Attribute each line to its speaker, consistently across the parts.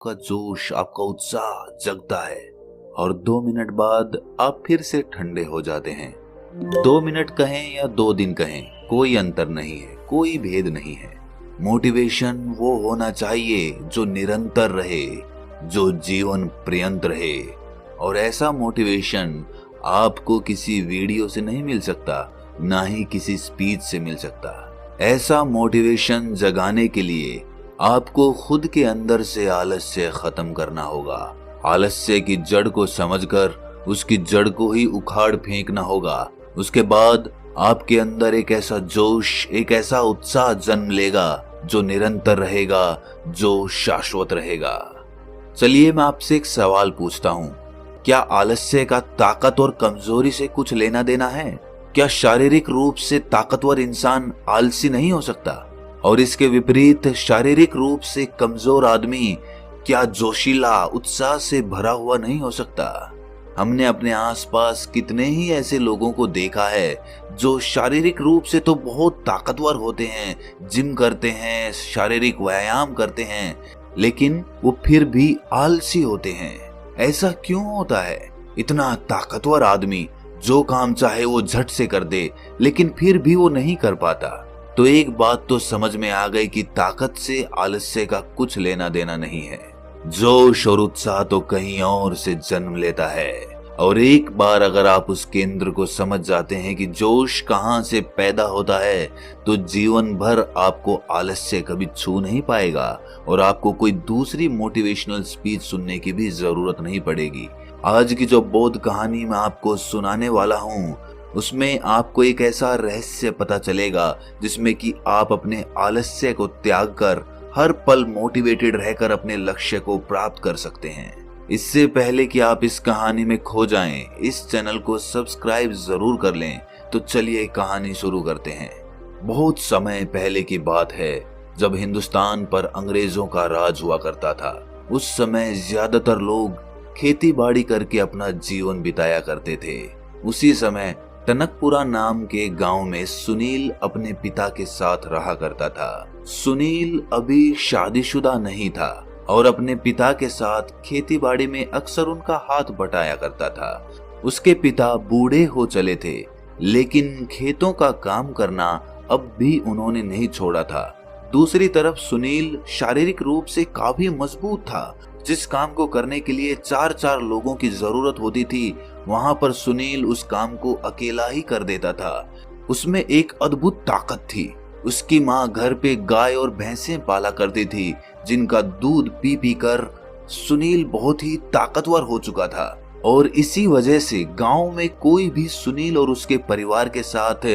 Speaker 1: आपका जोश, आपका उत्साह जगता है और 2 मिनट बाद आप फिर से ठंडे हो जाते हैं। 2 मिनट कहें या 2 दिन कहें, कोई अंतर नहीं है, कोई भेद नहीं है। मोटिवेशन वो होना चाहिए जो निरंतर रहे, जो जीवन पर्यंत रहे। और ऐसा मोटिवेशन आपको किसी वीडियो से नहीं मिल सकता, ना ही किसी स्पीच से मिल सकता। ऐसा मोटिवेशन जगाने के लिए आपको खुद के अंदर से आलस्य खत्म करना होगा। आलस्य की जड़ को समझकर उसकी जड़ को ही उखाड़ फेंकना होगा। उसके बाद आपके अंदर एक ऐसा जोश, एक ऐसा उत्साह जन्म लेगा जो निरंतर रहेगा, जो शाश्वत रहेगा। चलिए मैं आपसे एक सवाल पूछता हूँ, क्या आलस्य का ताकत और कमजोरी से कुछ लेना देना है? क्या शारीरिक रूप से ताकतवर इंसान आलसी नहीं हो सकता? और इसके विपरीत शारीरिक रूप से कमजोर आदमी क्या जोशीला, उत्साह से भरा हुआ नहीं हो सकता? हमने अपने आसपास कितने ही ऐसे लोगों को देखा है जो शारीरिक रूप से तो बहुत ताकतवर होते हैं, जिम करते हैं, शारीरिक व्यायाम करते हैं, लेकिन वो फिर भी आलसी होते हैं। ऐसा क्यों होता है? इतना ताकतवर आदमी जो काम चाहे वो झट से कर दे, लेकिन फिर भी वो नहीं कर पाता। तो एक बात तो समझ में आ गई कि ताकत से आलस्य का कुछ लेना देना नहीं है। जोश और उत्साह तो कहीं और से जन्म लेता है। और एक बार अगर आप उस केंद्र को समझ जाते हैं कि जोश कहाँ से पैदा होता है, तो जीवन भर आपको आलस्य कभी छू नहीं पाएगा और आपको कोई दूसरी मोटिवेशनल स्पीच सुनने की भी जरूरत नहीं पड़ेगी। आज की जो बोध कहानी मैं आपको सुनाने वाला हूँ, उसमें आपको एक ऐसा रहस्य पता चलेगा जिसमें कि आप अपने आलस्य को त्याग कर हर पल मोटिवेटेड रहकर अपने लक्ष्य को प्राप्त कर सकते हैं। इससे पहले कि आप इस कहानी में खो जाएं, इस चैनल को सब्सक्राइब जरूर कर लें। तो चलिए कहानी शुरू करते हैं। बहुत समय पहले की बात है, जब हिंदुस्तान पर अंग्रेजों का राज हुआ करता था। उस समय ज्यादातर लोग खेती बाड़ी करके अपना जीवन बिताया करते थे। उसी समय टनकपुरा नाम के गांव में सुनील अपने पिता के साथ रहा करता था। सुनील अभी शादीशुदा नहीं था और अपने पिता के साथ खेतीबाड़ी में अक्सर उनका हाथ बटाया करता था। उसके पिता बूढ़े हो चले थे, लेकिन खेतों का काम करना अब भी उन्होंने नहीं छोड़ा था। दूसरी तरफ सुनील शारीरिक रूप से काफी मजबूत था। जिस काम को करने के लिए 4-4 लोगों की जरूरत होती थी, वहां पर सुनील उस काम को अकेला ही कर देता था। उसमें एक अद्भुत ताकत थी। उसकी माँ घर पे गाय और भैंसें पाला करती थी, जिनका दूध पी पी कर सुनील बहुत ही ताकतवर हो चुका था। और इसी वजह से गांव में कोई भी सुनील और उसके परिवार के साथ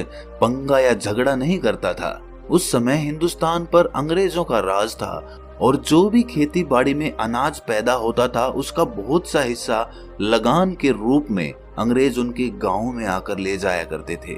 Speaker 1: पंगा या झगड़ा नहीं करता था। उस समय हिंदुस्तान पर अंग्रेजों का राज था और जो भी खेती बाड़ी में अनाज पैदा होता था, उसका बहुत सा हिस्सा लगान के रूप में अंग्रेज उनके गांव में आकर ले जाया करते थे।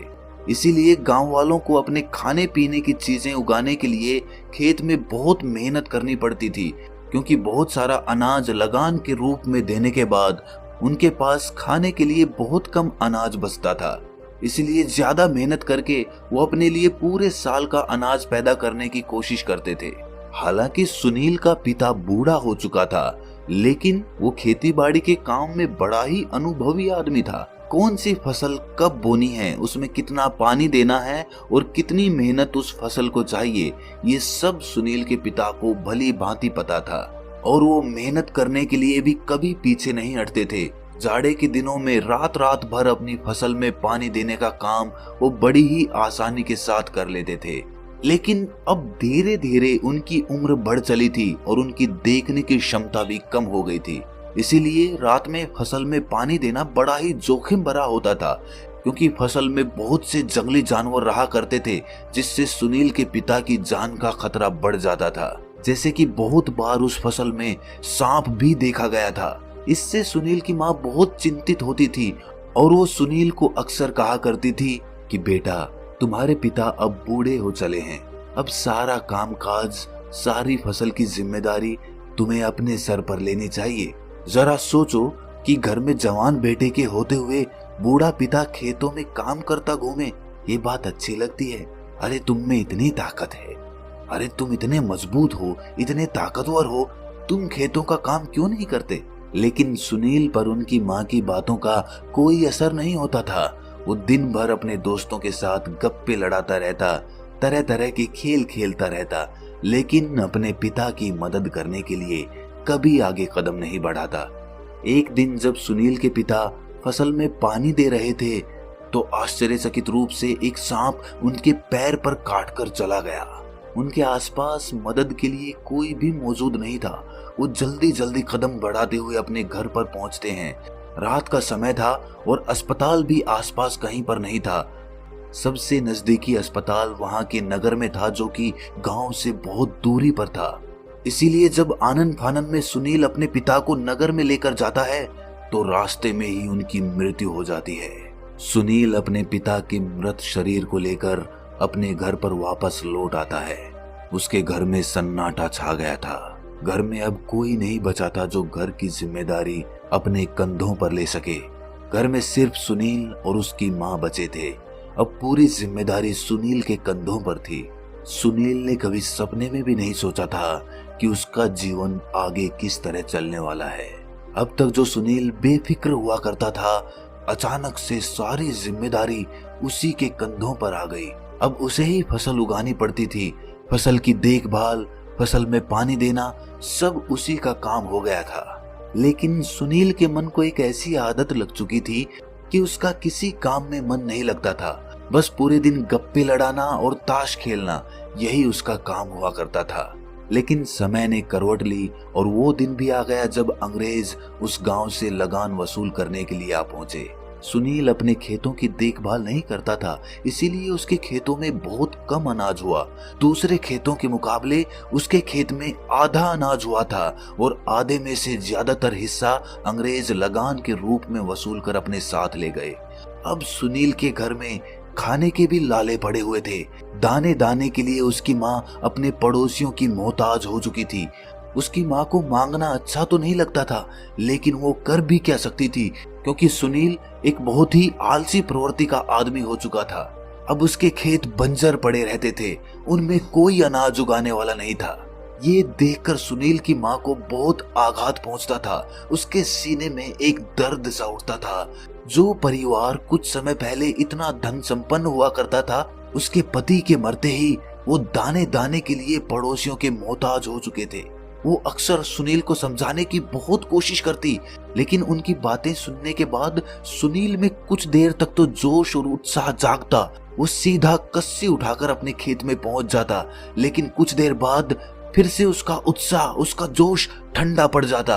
Speaker 1: इसीलिए गांव वालों को अपने खाने पीने की चीजें उगाने के लिए खेत में बहुत मेहनत करनी पड़ती थी, क्योंकि बहुत सारा अनाज लगान के रूप में देने के बाद उनके पास खाने के लिए बहुत कम अनाज बचता था। इसलिए ज्यादा मेहनत करके वो अपने लिए पूरे साल का अनाज पैदा करने की कोशिश करते थे। हालांकि सुनील का पिता बूढ़ा हो चुका था, लेकिन वो खेतीबाड़ी के काम में बड़ा ही अनुभवी आदमी था। कौन सी फसल कब बोनी है, उसमें कितना पानी देना है और कितनी मेहनत उस फसल को चाहिए, ये सब सुनील के पिता को भली भांति पता था। और वो मेहनत करने के लिए भी कभी पीछे नहीं हटते थे। जाड़े के दिनों में रात रात भर अपनी फसल में पानी देने का काम वो बड़ी ही आसानी के साथ कर लेते थे। लेकिन अब धीरे धीरे उनकी उम्र बढ़ चली थी और उनकी देखने की क्षमता भी कम हो गई थी। इसीलिए रात में फसल में पानी देना बड़ा ही जोखिम भरा होता था, क्योंकि फसल में बहुत से जंगली जानवर रहा करते थे, जिससे सुनील के पिता की जान का खतरा बढ़ जाता था। जैसे कि बहुत बार उस फसल में सांप भी देखा गया था। इससे सुनील की माँ बहुत चिंतित होती थी और वो सुनील को अक्सर कहा करती थी कि बेटा, तुम्हारे पिता अब बूढ़े हो चले हैं, अब सारा कामकाज, सारी फसल की जिम्मेदारी तुम्हें अपने सर पर लेनी चाहिए। जरा सोचो कि घर में जवान बेटे के होते हुए बूढ़ा पिता खेतों में काम करता घूमे, ये बात अच्छी लगती है? अरे तुम में इतनी ताकत है, अरे तुम इतने मजबूत हो, इतने ताकतवर हो, तुम खेतों का काम क्यों नहीं करते? लेकिन सुनील पर उनकी माँ की बातों का कोई असर नहीं होता था। वो दिन भर अपने दोस्तों के साथ गप्पे लड़ाता रहता, तरह तरह के खेल खेलता रहता, लेकिन अपने पिता की मदद करने के लिए कभी आगे कदम नहीं बढ़ाता। एक दिन जब सुनील के पिता फसल में पानी दे रहे थे तो आश्चर्यचकित रूप से एक सांप उनके पैर पर काटकर चला गया। उनके आसपास मदद के लिए कोई भी मौजूद नहीं था। वो जल्दी जल्दी कदम बढ़ाते हुए अपने घर पर पहुंचते हैं। रात का समय था और अस्पताल भी आसपास कहीं पर नहीं था। सबसे नजदीकी अस्पताल वहां के नगर में था, जो कि गांव से बहुत दूरी पर था। इसीलिए जब आनन फानन में सुनील अपने पिता को नगर में लेकर जाता है तो रास्ते में ही उनकी मृत्यु हो जाती है। सुनील अपने पिता के मृत शरीर को लेकर अपने घर पर वापस लौट आता है। उसके घर में सन्नाटा छा गया था। घर में अब कोई नहीं बचा था जो घर की जिम्मेदारी अपने कंधों पर ले सके। घर में सिर्फ सुनील और उसकी माँ बचे थे। अब पूरी जिम्मेदारी सुनील के कंधों पर थी। सुनील ने कभी सपने में भी नहीं सोचा था कि उसका जीवन आगे किस तरह चलने वाला है। अब तक जो सुनील बेफिक्र हुआ करता था, अचानक से सारी जिम्मेदारी उसी के कंधों पर आ गई। अब उसे ही फसल उगानी पड़ती थी। फसल की देखभाल, फसल में पानी देना, सब उसी का काम हो गया था। लेकिन सुनील के मन को एक ऐसी आदत लग चुकी थी कि उसका किसी काम में मन नहीं लगता था। बस पूरे दिन गप्पे लड़ाना और ताश खेलना, यही उसका काम हुआ करता था। लेकिन समय ने करवट ली और वो दिन भी आ गया जब अंग्रेज उस गांव से लगान वसूल करने के लिए आ पहुंचे। सुनील अपने खेतों की देखभाल नहीं करता था, इसीलिए उसके खेतों में बहुत कम अनाज हुआ। दूसरे खेतों के मुकाबले उसके खेत में आधा अनाज हुआ था और आधे में से ज्यादातर हिस्सा अंग्रेज लगान के रूप में वसूल कर अपने साथ ले गए। अब सुनील के घर में खाने के भी लाले पड़े हुए थे। दाने दाने के लिए उसकी माँ अपने पड़ोसियों की मोहताज हो चुकी थी। उसकी माँ को मांगना अच्छा तो नहीं लगता था, लेकिन वो कर भी क्या सकती थी, क्योंकि सुनील एक बहुत ही आलसी प्रवृत्ति का आदमी हो चुका था। अब उसके खेत बंजर पड़े रहते थे, उनमें कोई अनाज उगाने वाला नहीं था। ये देखकर सुनील की माँ को बहुत आघात पहुंचता था। उसके सीने में एक दर्द सा उठता था। जो परिवार कुछ समय पहले इतना धन संपन्न हुआ करता था, उसके पति के मरते ही वो दाने दाने के लिए पड़ोसियों के मोहताज हो चुके थे। वो अक्सर सुनील को समझाने की बहुत कोशिश करती, लेकिन उनकी बातें सुनने के बाद सुनील में कुछ देर तक तो जोश और उत्साह जागता। वो सीधा कस्सी उठाकर अपने खेत में पहुंच जाता, लेकिन कुछ देर बाद फिर से उसका उत्साह, उसका जोश ठंडा पड़ जाता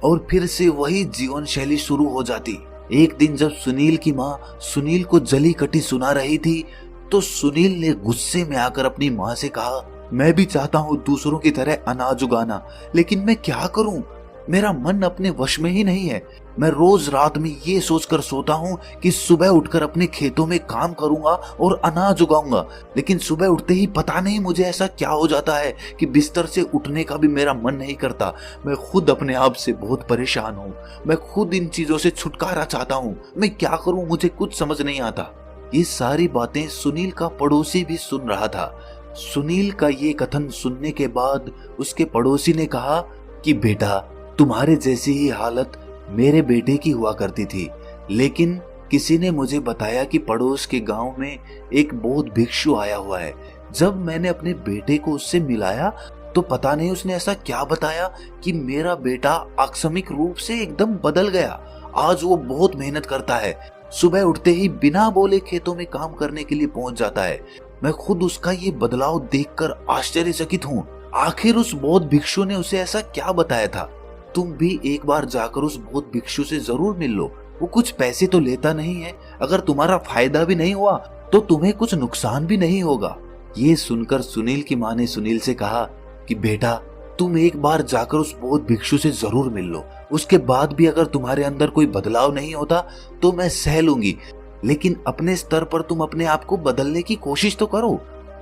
Speaker 1: और फिर से वही जीवन शैली शुरू हो जाती। एक दिन जब सुनील की माँ सुनील को जली कटी सुना रही थी, तो सुनील ने गुस्से में आकर अपनी माँ से कहा, मैं भी चाहता हूँ दूसरों की तरह अनाज उगाना, लेकिन मैं क्या करूँ? मेरा मन अपने वश में ही नहीं है। मैं रोज रात में ये सोचकर सोता हूँ कि सुबह उठकर अपने खेतों में काम करूंगा और अनाज उगाऊंगा, लेकिन सुबह उठते ही पता नहीं मुझे ऐसा क्या हो जाता है कि बिस्तर से उठने का भी मेरा मन नहीं करता। मैं खुद अपने आप से बहुत परेशान हूँ। मैं खुद इन चीजों से छुटकारा चाहता हूँ। मैं क्या करूँ, मुझे कुछ समझ नहीं आता। ये सारी बातें सुनील का पड़ोसी भी सुन रहा था। सुनील का ये कथन सुनने के बाद उसके पड़ोसी ने कहा कि बेटा, तुम्हारे जैसी ही हालत मेरे बेटे की हुआ करती थी, लेकिन किसी ने मुझे बताया कि पड़ोस के गांव में एक बौद्ध भिक्षु आया हुआ है। जब मैंने अपने बेटे को उससे मिलाया तो पता नहीं उसने ऐसा क्या बताया कि मेरा बेटा आकस्मिक रूप से एकदम बदल गया। आज वो बहुत मेहनत करता है, सुबह उठते ही बिना बोले खेतों में काम करने के लिए पहुंच जाता है। मैं खुद उसका ये बदलाव देखकर आश्चर्यचकित हूँ। आखिर उस बौद्ध भिक्षु ने उसे ऐसा क्या बताया था? तुम भी एक बार जाकर उस बौद्ध भिक्षु से जरूर मिल लो। वो कुछ पैसे तो लेता नहीं है। अगर तुम्हारा फायदा भी नहीं हुआ तो तुम्हें कुछ नुकसान भी नहीं होगा। ये सुनकर सुनील की माँ ने सुनील से कहा कि बेटा, तुम एक बार जाकर उस बौद्ध भिक्षु से जरूर मिल लो। उसके बाद भी अगर तुम्हारे अंदर कोई बदलाव नहीं होता तो मैं सह लूंगी, लेकिन अपने स्तर पर तुम अपने आप को बदलने की कोशिश तो करो।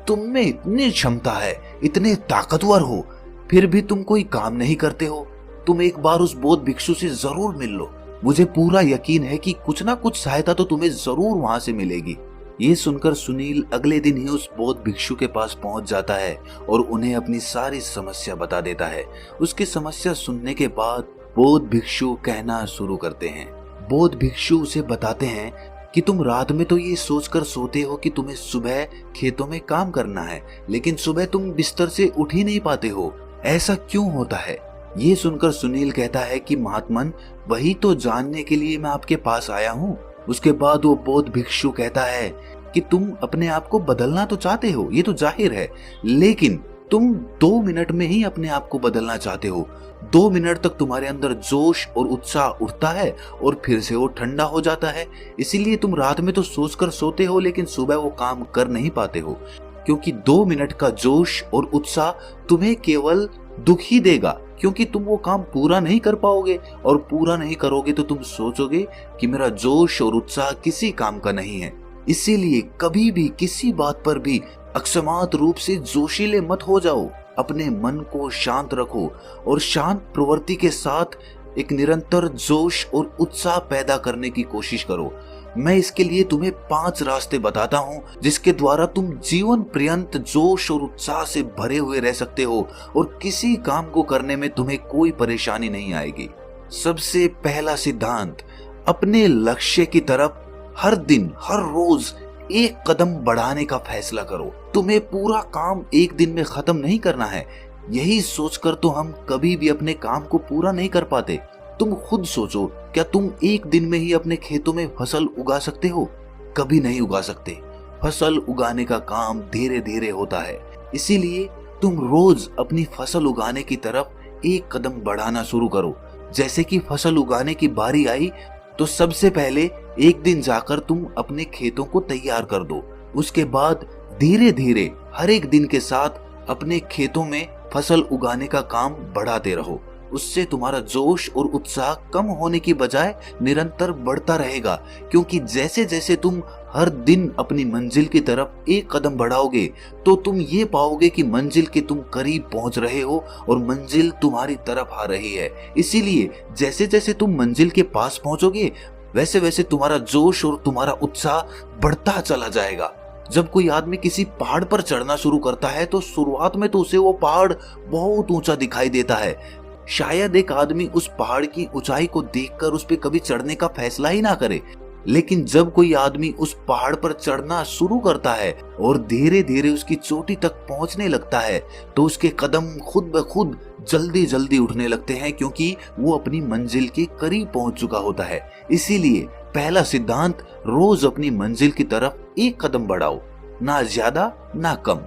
Speaker 1: तुम में इतनी क्षमता है, इतने ताकतवर हो, फिर भी तुम कोई काम नहीं करते हो। तुम एक बार उस बौद्ध भिक्षु से जरूर मिल लो। मुझे पूरा यकीन है कि कुछ ना कुछ सहायता तो तुम्हें जरूर वहां से मिलेगी। ये सुनकर सुनील अगले दिन ही उस बौद्ध भिक्षु के पास पहुंच जाता है और उन्हें अपनी सारी समस्या बता देता है। उसकी समस्या सुनने के बाद बौद्ध भिक्षु कहना शुरू करते हैं। बौद्ध भिक्षु उसे बताते हैं कि तुम रात में तो ये सोचकर सोते हो कि तुम्हें सुबह खेतों में काम करना है, लेकिन सुबह तुम बिस्तर से उठ ही नहीं पाते हो। ऐसा क्यों होता है? ये सुनकर सुनील कहता है कि महात्मन, वही तो जानने के लिए मैं आपके पास आया हूँ। उसके बाद वो बौद्ध भिक्षु कहता है कि तुम अपने आप को बदलना तो चाहते हो, ये तो जाहिर है, लेकिन तुम 2 मिनट में ही अपने आप को बदलना चाहते हो। 2 मिनट तक तुम्हारे अंदर जोश और उत्साह उठता है और फिर से वो ठंडा हो जाता है। इसीलिए तुम रात में तो सोचकर सोते हो, लेकिन सुबह वो काम कर नहीं पाते हो, क्योंकि 2 मिनट का जोश और उत्साह तुम्हें केवल दुख ही देगा, क्योंकि तुम वो काम पूरा नहीं कर पाओगे, और पूरा नहीं करोगे तो तुम सोचोगे कि मेरा जोश और उत्साह किसी काम का नहीं है। इसीलिए कभी भी किसी बात पर भी अकस्मात रूप से जोशीले मत हो जाओ। अपने मन को शांत रखो और शांत प्रवृत्ति के साथ एक निरंतर जोश और उत्साह पैदा करने की कोशिश करो। मैं इसके लिए तुम्हें 5 रास्ते बताता हूँ, जिसके द्वारा तुम जीवन पर्यंत जोश और उत्साह से भरे हुए रह सकते हो और किसी काम को करने में तुम्हें कोई परेशानी नहीं आएगी। सबसे पहला सिद्धांत, अपने लक्ष्य की तरफ हर दिन हर रोज एक कदम बढ़ाने का फैसला करो। तुम्हें पूरा काम एक दिन में खत्म नहीं करना है। यही सोचकर तो हम कभी भी अपने काम को पूरा नहीं कर पाते। तुम खुद सोचो, क्या तुम एक दिन में ही अपने खेतों में फसल उगा सकते हो? कभी नहीं उगा सकते। फसल उगाने का काम धीरे धीरे होता है। इसीलिए तुम रोज अपनी फसल उगाने की तरफ एक कदम बढ़ाना शुरू करो। जैसे कि फसल उगाने की बारी आई तो सबसे पहले एक दिन जाकर तुम अपने खेतों को तैयार कर दो। उसके बाद धीरे धीरे हर एक दिन के साथ अपने खेतों में फसल उगाने का काम बढ़ाते रहो। उससे तुम्हारा जोश और उत्साह कम होने की बजाय निरंतर बढ़ता रहेगा, क्योंकि जैसे जैसे तुम हर दिन अपनी मंजिल की तरफ एक कदम बढ़ाओगे तो तुम ये पाओगे कि मंजिल के तुम करीब पहुंच रहे हो और मंजिल तुम्हारी तरफ आ रही है। इसीलिए जैसे जैसे तुम मंजिल के पास पहुंचोगे वैसे वैसे तुम्हारा जोश और तुम्हारा उत्साह बढ़ता चला जाएगा। जब कोई आदमी किसी पहाड़ पर चढ़ना शुरू करता है तो शुरुआत में तो उसे वो पहाड़ बहुत ऊंचा दिखाई देता है। शायद एक आदमी उस पहाड़ की ऊंचाई को देखकर उस पे कभी चढ़ने का फैसला ही ना करे, लेकिन जब कोई आदमी उस पहाड़ पर चढ़ना शुरू करता है और धीरे धीरे उसकी चोटी तक पहुंचने लगता है तो उसके कदम खुद ब खुद जल्दी जल्दी उठने लगते हैं, क्योंकि वो अपनी मंजिल के करीब पहुंच चुका होता है। इसीलिए पहला सिद्धांत, रोज अपनी मंजिल की तरफ एक कदम बढ़ाओ, ना ज्यादा ना कम।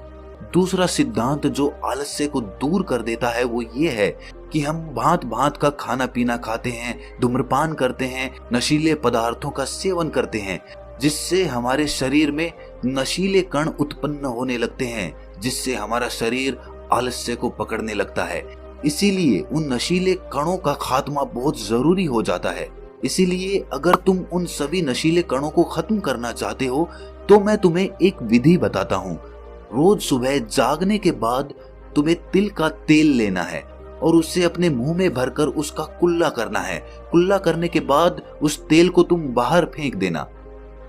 Speaker 1: दूसरा सिद्धांत जो आलस्य को दूर कर देता है वो ये है कि हम भांत भांत का खाना पीना खाते हैं, धूम्रपान करते हैं, नशीले पदार्थों का सेवन करते हैं, जिससे हमारे शरीर में नशीले कण उत्पन्न होने लगते हैं, जिससे हमारा शरीर आलस्य को पकड़ने लगता है। इसीलिए उन नशीले कणों का खात्मा बहुत जरूरी हो जाता है। इसीलिए अगर तुम उन सभी नशीले कणों को खत्म करना चाहते हो तो मैं तुम्हें एक विधि बताता हूँ। रोज सुबह जागने के बाद तुम्हें तिल का तेल लेना है और उसे अपने मुंह में भरकर उसका कुल्ला करना है। कुल्ला करने के बाद उस तेल को तुम बाहर फेंक देना।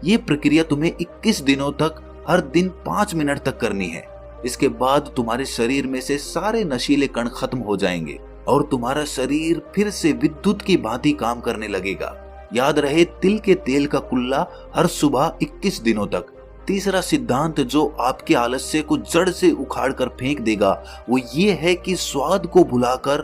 Speaker 1: ये प्रक्रिया तुम्हें 21 दिनों तक हर दिन 5 मिनट तक करनी है। इसके बाद तुम्हारे शरीर में से सारे नशीले कण खत्म हो जाएंगे और तुम्हारा शरीर फिर से विद्युत की भांति काम करने लगेगा। याद रहे, तिल के तेल का कुल्ला हर सुबह 21 दिनों तक। तीसरा सिद्धांत जो आपके आलस्य को जड़ से उखाड़ कर फेंक देगा वो ये है कि स्वाद को भुलाकर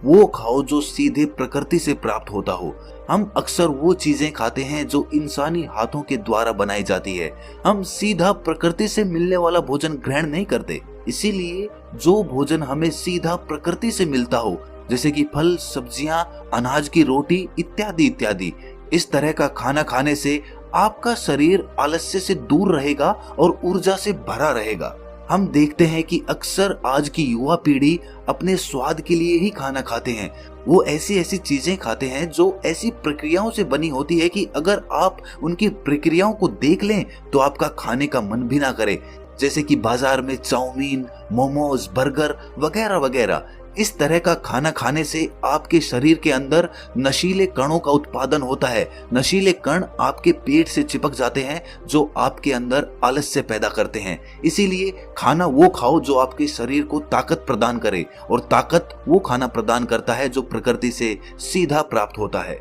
Speaker 1: वो खाओ जो सीधे प्रकृति से प्राप्त होता हो। हम अक्सर वो चीजें खाते हैं जो इंसानी हाथों के द्वारा बनाई जाती है। हम सीधा प्रकृति से मिलने वाला भोजन ग्रहण नहीं करते। इसीलिए जो भोजन हमें सीधा प्रकृति से मिलता हो, जैसे कि फल, सब्जियां, अनाज की रोटी इत्यादि इत्यादि, इस तरह का खाना खाने से आपका शरीर आलस्य से दूर रहेगा और ऊर्जा से भरा रहेगा। हम देखते हैं कि अक्सर आज की युवा पीढ़ी अपने स्वाद के लिए ही खाना खाते हैं। वो ऐसी ऐसी चीजें खाते हैं जो ऐसी प्रक्रियाओं से बनी होती है कि अगर आप उनकी प्रक्रियाओं को देख लें तो आपका खाने का मन भी ना करे। जैसे कि बाजार में चाउमीन, मोमोज, बर्गर वगैरह वगैरह, इस तरह का खाना खाने से आपके शरीर के अंदर नशीले कणों का उत्पादन होता है। नशीले कण आपके पेट से चिपक जाते हैं जो आपके अंदर आलस्य पैदा करते हैं। इसीलिए खाना वो खाओ जो आपके शरीर को ताकत प्रदान करे, और ताकत वो खाना प्रदान करता है जो प्रकृति से सीधा प्राप्त होता है।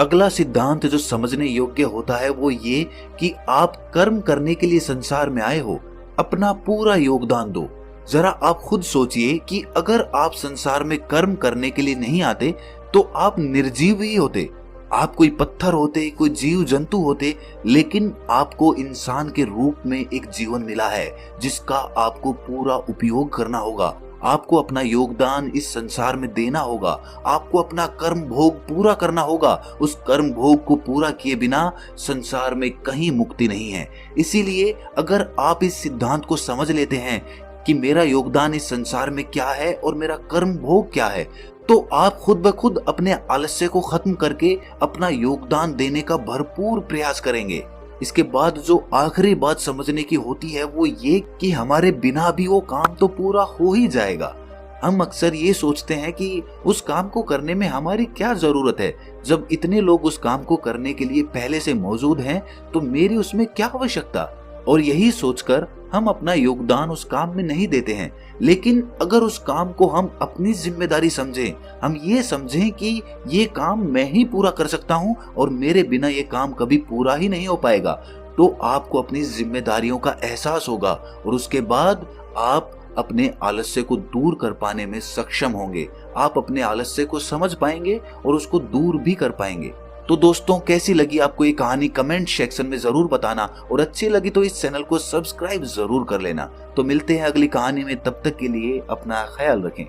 Speaker 1: अगला सिद्धांत जो समझने योग्य होता है वो ये कि आप कर्म करने के लिए संसार में आए हो, अपना पूरा योगदान दो। जरा आप खुद सोचिए कि अगर आप संसार में कर्म करने के लिए नहीं आते तो आप निर्जीव ही होते, आप कोई पत्थर होते, कोई जीव जंतु होते, लेकिन आपको इंसान के रूप में एक जीवन मिला है जिसका आपको पूरा उपयोग करना होगा। आपको अपना योगदान इस संसार में देना होगा, आपको अपना कर्म भोग पूरा करना होगा। उस कर्म भोग को पूरा किए बिना संसार में कहीं मुक्ति नहीं है। इसीलिए अगर आप इस सिद्धांत को समझ लेते हैं कि मेरा योगदान इस संसार में क्या है और मेरा कर्म भोग क्या है, तो आप खुद ब खुद अपने आलस्य को खत्म करके अपना योगदान देने का भरपूर प्रयास करेंगे। इसके बाद जो आखिरी बात समझने की होती है वो ये कि हमारे बिना भी वो काम तो पूरा हो ही जाएगा। हम अक्सर ये सोचते हैं कि उस काम को करने में हमारी क्या जरूरत है, जब इतने लोग उस काम को करने के लिए पहले से मौजूद हैं तो मेरी उसमें क्या आवश्यकता। और यही सोचकर हम अपना योगदान उस काम में नहीं देते हैं। लेकिन अगर उस काम को हम अपनी जिम्मेदारी समझें, हम ये समझें कि ये काम मैं ही पूरा कर सकता हूँ और मेरे बिना ये काम कभी पूरा ही नहीं हो पाएगा, तो आपको अपनी जिम्मेदारियों का एहसास होगा और उसके बाद आप अपने आलस्य को दूर कर पाने में सक्षम होंगे। आप अपने आलस्य को समझ पाएंगे और उसको दूर भी कर पाएंगे। तो दोस्तों, कैसी लगी आपको ये कहानी कमेंट सेक्शन में जरूर बताना, और अच्छी लगी तो इस चैनल को सब्सक्राइब जरूर कर लेना। तो मिलते हैं अगली कहानी में, तब तक के लिए अपना ख्याल रखें।